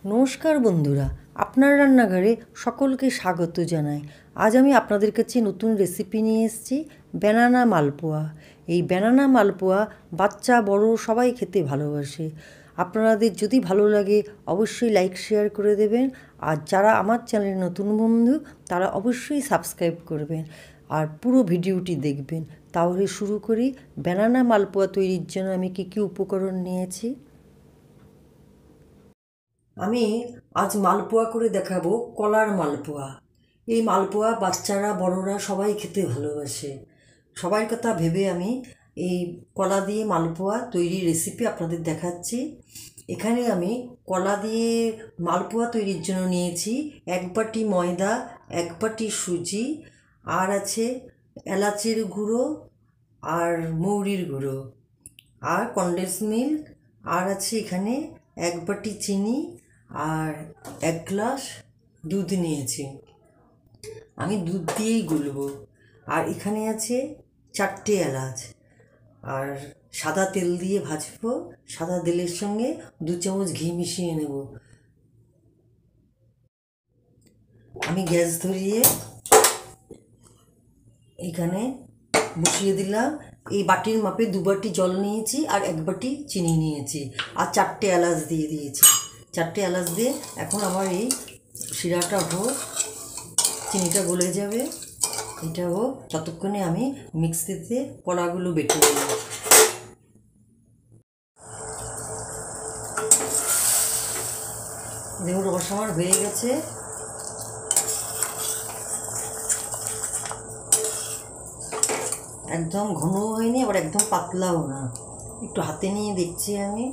নমস্কার বন্ধুরা, আপনার রান্নাঘরে সকলকে স্বাগত জানাই। আজ আমি আপনাদের কাছে নতুন রেসিপি নিয়ে এসেছি, ব্যানানা মালপোয়া। এই ব্যানানা মালপোয়া বাচ্চা বড় সবাই খেতে ভালোবাসে। আপনাদের যদি ভালো লাগে অবশ্যই লাইক শেয়ার করে দেবেন, আর যারা আমার চ্যানেলের নতুন বন্ধু তারা অবশ্যই সাবস্ক্রাইব করবেন আর পুরো ভিডিওটি দেখবেন। তাহলে শুরু করি। ব্যানানা মালপোয়া তৈরির জন্য আমি কী কী উপকরণ নিয়েছি। আমি আজ মালপোয়া করে দেখাবো, কলার মালপোয়া। এই মালপোয়া বাচ্চারা বড়রা সবাই খেতে ভালোবাসে। সবার কথা ভেবে আমি এই কলা দিয়ে মালপোয়া তৈরির রেসিপি আপনাদের দেখাচ্ছি। এখানে আমি কলা দিয়ে মালপোয়া তৈরির জন্য নিয়েছি 1 বাটি ময়দা, 1 বাটি সুজি, আর আছে এলাচের গুঁড়ো আর মৌরির গুঁড়ো আর কনডেন্স মিল্ক, আর আছে এখানে 1 বাটি চিনি আর 1 গ্লাস দুধ নিয়েছি। আমি দুধ দিয়েই গুলবো। আর এখানে আছে 4টে এলাচ, আর সাদা তেল দিয়ে ভাজবো। সাদা তেলের সঙ্গে 2 চামচ ঘি মিশিয়ে নেব। আমি গ্যাস ধরিয়ে এখানে বসিয়ে দিলাম। এই বাটির মাপে 2 বাটি জল নিয়েছি আর 1 বাটি চিনি নিয়েছি, আর 4টে এলাচ দিয়ে দিয়েছি। 4টে এলাচ দিয়ে এখন আমার এই শিরাটা হোক, চিনিটা গলে যাবে, এটা হোক, ততক্ষণে আমি মিক্সিতে কলাগুলো বেটে নেব। দেখুন রস আমার হয়ে গেছে। একদম ঘনও হয়নি আবার একদম পাতলাও না, একটু হাতে নিয়ে দেখছি আমি।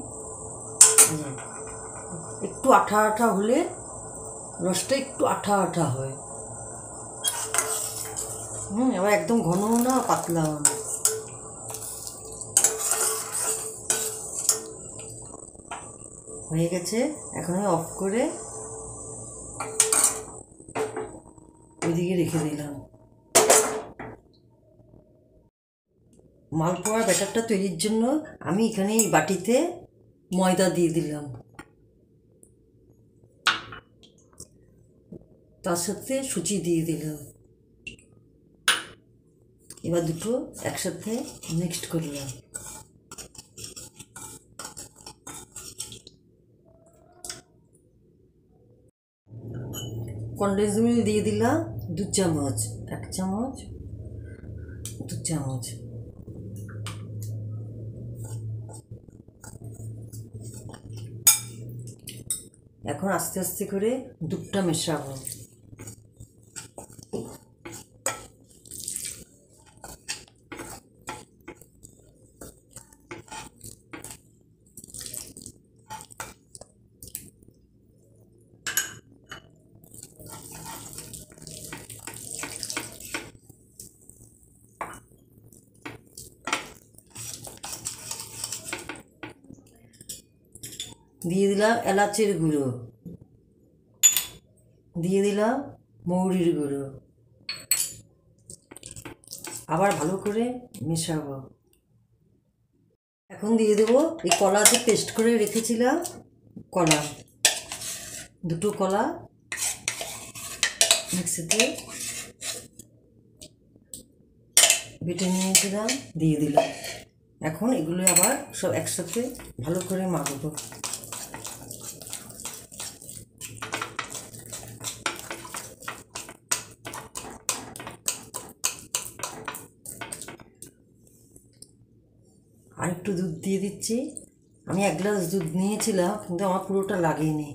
একটু আঠা আঠা হলে, রসটা একটু আঠা আঠা হয়। এবার একদম ঘনও না পাতলাও না। হয়ে গেছে। এখন আমি অফ করে ওইদিকে রেখে দিলাম। মালপোয়ার ব্যাটারটা তৈরির জন্য আমি এখানে এই বাটিতে ময়দা দিয়ে দিলাম, তার সাথে সুজি দিয়ে দিলাম। এবার দুটো একসাথে মিক্সড করলাম। কনডেন্স মিল্ক দিয়ে দিলাম 2 চামচ, 1 চামচ, 2 চামচ। এখন আস্তে আস্তে করে দুধটা মেশাবো। দিয়ে দিলাম এলাচের গুঁড়ো, দিয়ে দিলাম মৌরির গুঁড়ো, আবার ভালো করে মেশাবো। এখন দিয়ে দেবো এই কলা যে পেস্ট করে রেখেছিলাম, কলা, 2টো কলা মিক্সিতে বেটে নিয়েছিলাম, দিয়ে দিলাম। এখন এগুলো আবার সব একসাথে ভালো করে মাখবো। আর একটু দুধ দিয়ে দিচ্ছি। আমি 1 গ্লাস দুধ নিয়েছিলাম, কিন্তু আমার পুরোটা লাগেনি।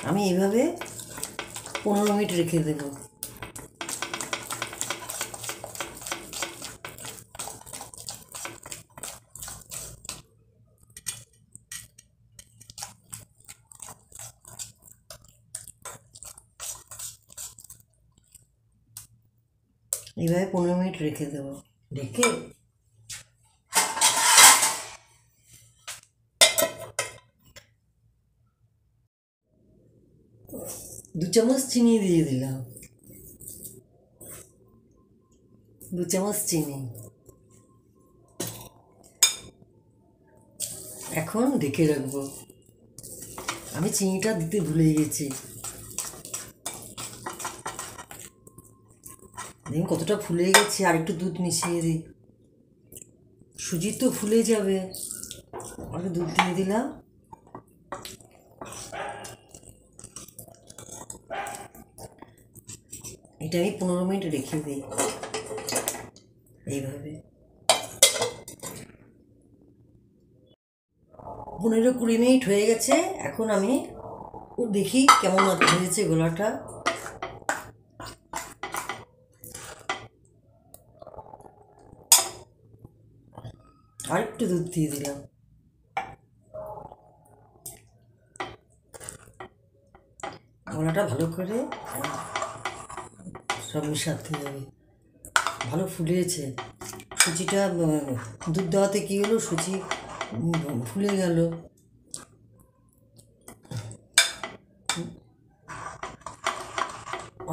আমি এইভাবে 15 মিনিট রেখে দেব। এইভাবে 15 মিনিট রেখে দেবো। রেখে 2 চামচ চিনি দিয়ে দিলাম। 2 চামচ চিনি। এখন ঢেকে রাখবো। আমি চিনিটা দিতে ভুলে গেছি। দেখুন কতটা ফুলে গেছে, আর একটু দুধ মিশিয়ে দিই। সুজি তো ফুলে যাবে, আর দুধ দিয়ে দিলাম। এটা আমি 15 মিনিট রেখে দিই এইভাবে। 15-20 মিনিট হয়ে গেছে। এখন আমি দেখি কেমন হয়েছে গোলাটা। আর একটু দুধ দিয়ে দিলাম। গোলাটা ভালো করে সব মিশাতে হবে। ভালো ফুলেছে সুজিটা। দুধ দেওয়াতে কী হলো, সুজি ফুলে গেল।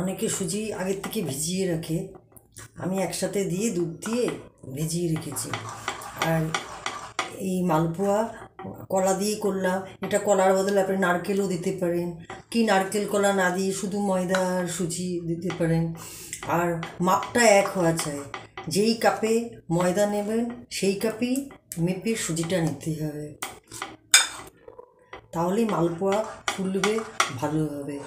অনেকে সুজি আগের থেকে ভিজিয়ে রাখে, আমি একসাথে দিয়ে দুধ দিয়ে ভিজিয়ে রেখেছি। আর এই মালপোয়া কলা দিয়ে করলাম। এটা কলার বদলে আপনি নারকেলও দিতে পারেন, কি নারকেল কলা না দিয়ে শুধু ময়দা আর সুজি দিতে পারেন। আর মাপটা এক হওয়া চাই, যেই কাপে ময়দা নেবেন সেই কাপেই মেপে সুজিটা নিতে হবে, তাহলেই মালপোয়া ফুলবে ভালোভাবে।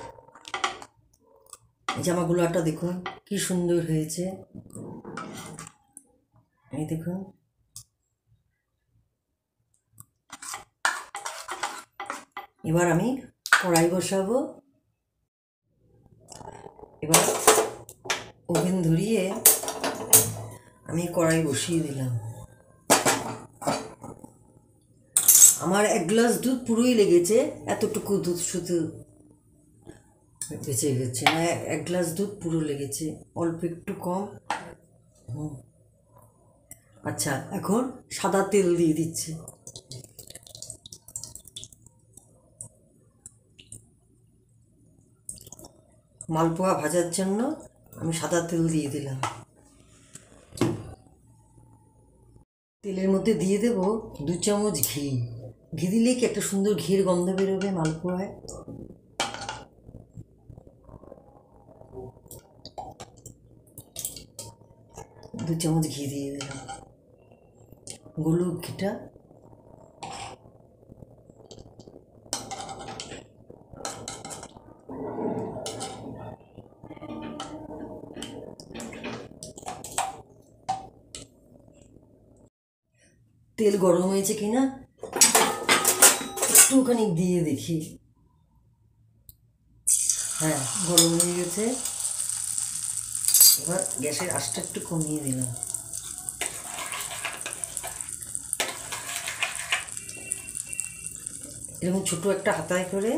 জামাগুলোটা দেখুন কি সুন্দর হয়েছে, এই দেখুন। এবার আমি কড়াই বসাবো। এবার ওভেন ধরিয়ে আমি কড়াই বসিয়ে দিলাম। আমার 1 গ্লাস দুধ পুরোই লেগেছে, এতটুকু দুধ শুধু বেঁচে গেছে না, 1 গ্লাস দুধ পুরো লেগেছে, অল্প একটু কম। আচ্ছা, এখন সাদা তেল দিয়ে দিচ্ছি। মালপোয়া ভাজার জন্য আমি সাদা তেল দিয়ে দিলাম। তেলের মধ্যে দিয়ে দেব 2 চামচ ঘি। ঘি দিলে কি একটা সুন্দর ঘির গন্ধ বেরোবে মালপোয়ায়। দু চামচ ঘি দিয়ে দিলাম, গোলক ঘিটা। তেল গরম হয়েছে কিনা একটুখানি দিয়ে দেখি। হ্যাঁ, গরম হয়ে গেছে। এবার গ্যাসের আঁচটা একটু কমিয়ে দিলাম। এরকম ছোটো একটা হাতায় করে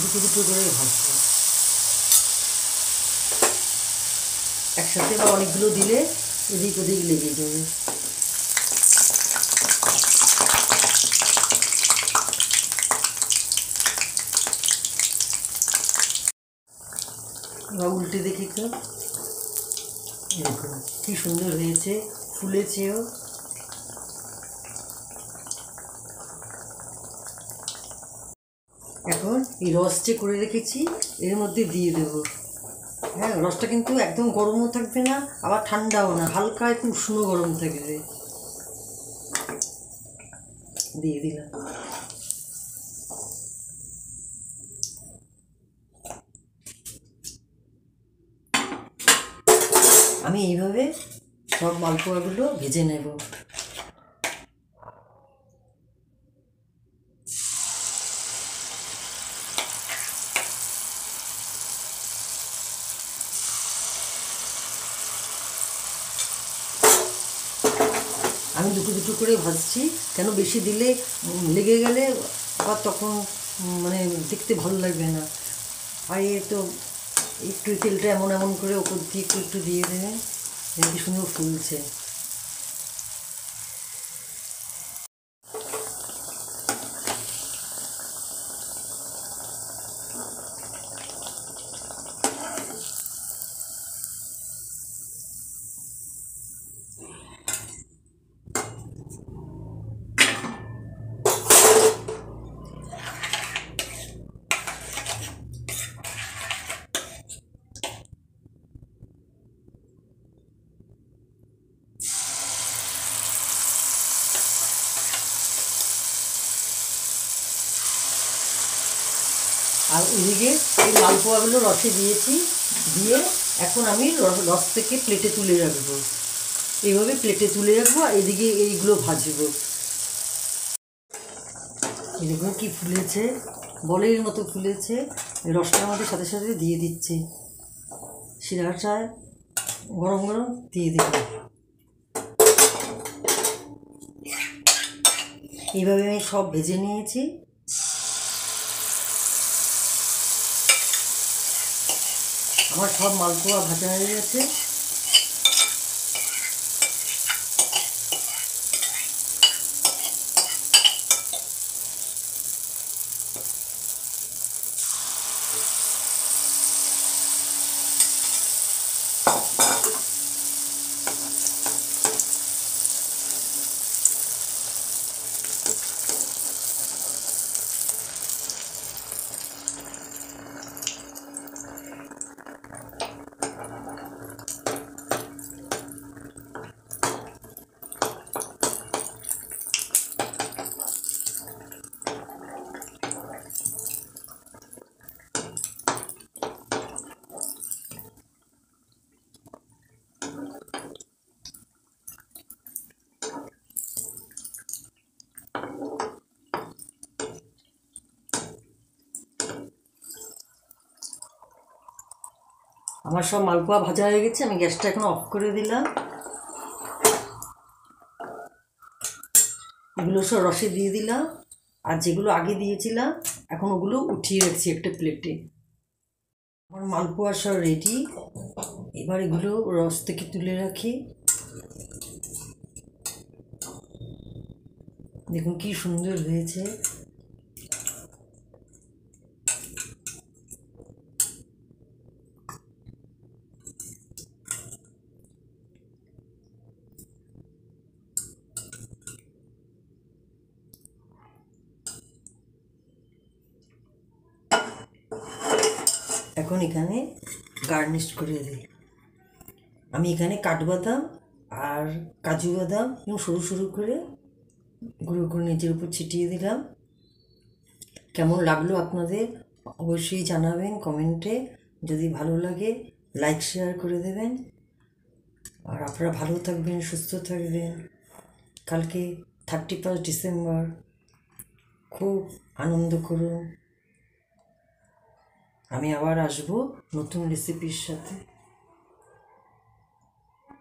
দুটো দুটো করে ভাজবো একসাথে, বা অনেকগুলো দিলে এদিক ওদিক লেগে যাবে। এবার উল্টে দেখি তো, দেখুন কি সুন্দর হয়েছে, ফুলেছেও। এখন এই রস যে করে রেখেছি এর মধ্যে দিয়ে দেবো। হ্যাঁ, রসটা কিন্তু একদম গরমও থাকবে না, আবার ঠান্ডাও না, হালকা একটু উষ্ণ গরম থাকবে। দিয়ে দিলাম। আমি এইভাবে সব মালপোয়াগুলো ভেজে নেব। আমি দুটো দুটো করে ভাজছি, কেন বেশি দিলে লেগে গেলে আবার তখন মানে দেখতে ভালো লাগবে না। আর এ তো একটু তেলটা এমন এমন করে ওপর দিয়ে একটু একটু দিয়ে দেবে, কি সুন্দর ফুলছে। আর ওইদিকে এই মালপোয়াগুলো রসে দিয়েছি, দিয়ে এখন আমি রস থেকে প্লেটে তুলে রাখবো। এইভাবে প্লেটে তুলে রাখবো আর এদিকে এইগুলো ভাজবো। এই দেখুন কি ফুলেছে, বলের মতো ফুলেছে। রসটার মধ্যে সাথে সাথে দিয়ে দিচ্ছি, শিরাটা গরম গরম দিয়ে দিলাম। এইভাবে আমি সব ভেজে নিয়েছি। আমার সব মালপোয়া ভাজা হয়ে গেছে। আমার সব মালপোয়া ভাজা হয়ে গেছে, আমি গ্যাসটা এখন অফ করে দিলাম। এগুলো সব রসে দিয়ে দিলাম, আর যেগুলো আগে দিয়েছিলাম এখন ওগুলো উঠিয়ে রাখছি একটা প্লেটে। আমার মালপোয়া সব রেডি। এবার এগুলো রস থেকে তুলে রাখি। দেখুন কি সুন্দর হয়েছে। এখন এখানে গার্নিশ করে দিই। আমি এখানে কাঠবাদাম আর কাজু বাদাম এবং সরু সরু করে গুঁড়ো করে নিচের উপর ছিটিয়ে দিলাম। কেমন লাগলো আপনাদের অবশ্যই জানাবেন কমেন্টে। যদি ভালো লাগে লাইক শেয়ার করে দেবেন। আর আপনারা ভালো থাকবেন, সুস্থ থাকবেন। কালকে 31 ডিসেম্বর, খুব আনন্দ করুন। আমি আবার আসবো নতুন রেসিপির সাথে।